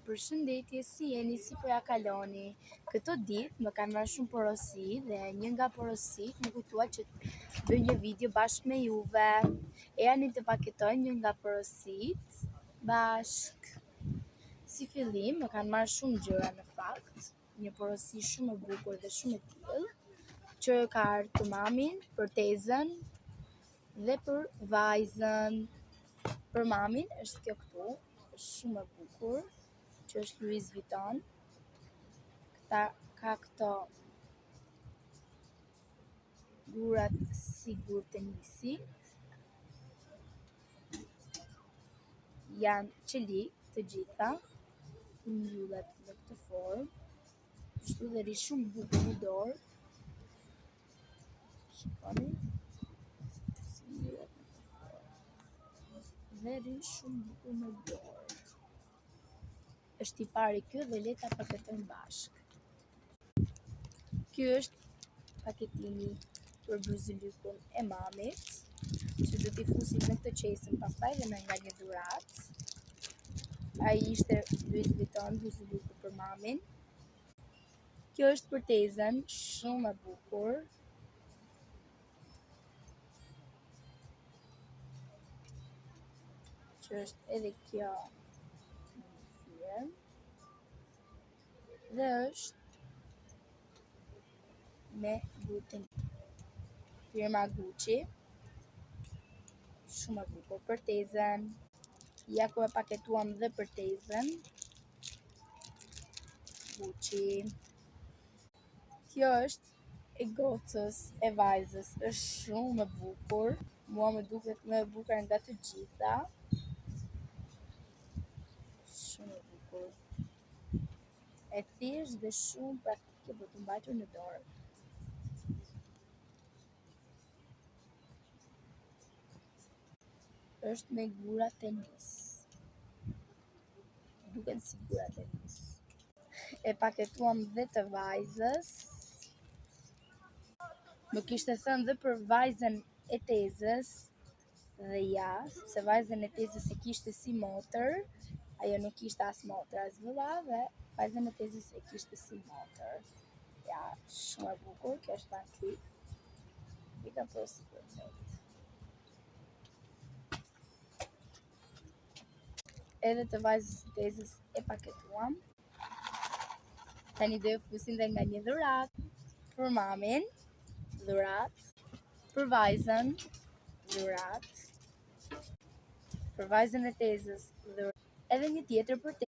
Përshëndetje, si jeni, si po ja kaloni? Këto ditë më kanë marrë shumë porosi dhe një nga porositë më kujtua që të bëj një video bashkë me juve. E jani të paketoj një nga porositë bashkë. Si fillim, më kanë marrë shumë gjëra në fakt, një porosi shumë e bukur dhe shumë e tillë, që ka ardhur për mamin, për tezën dhe për vajzën. Për mamin është kjo këtu, është shumë e bukur, që është Louis Vuitton. Ka këto gurat si gur tenisi. Janë qelik të gjitha, mbyllet në këtë formë. Kështu dhe ri shumë bukur në dorë. Shikoni. Si mbyllet në këtë formë. Dhe ri shumë bukur në dorë. Është i pari ky dhe le ta paketojmë bashkë. Ky është paketimi për buzulykun e mamit, që do t'i fusim në këtë qesën pastaj dhe me nga një dhuratë. Ai ishte Louis Vuitton buzuluku për mamin. Kjo është për tezën, shumë e bukur. Që është edhe kjo dhe është me gutën firma Gucci, shumë e bukur për tezën. Ja ku e paketuam dhe për tezën Gucci. Kjo është e gocës e vajzës, është shumë e bukur, mua më duket më e bukur nga të gjitha. Shumë e bukur. E thjesht dhe shumë praktike për të mbajtur në dorë. Është me gura tenis. Duken si gura tenis. E paketuam dhe të vajzës. Më kishte thënë dhe për vajzën e tezës. Dhe ja, sepse vajzën e tezës e kishte si motër. Ajo nuk kishte as motër as vëlla dhe vajzën e tezës e kishte si motër. Ja, shumë e bukur, kjo është Van Cleef. I ka porosi perfekt. Edhe të vajzës e tezës e paketuam. Tani do e fusim dhe nga një dhuratë. Për mamin, dhuratë. Për vajzën, dhuratë. Për vajzën e tezës, dhuratë. Edhe një tjetër për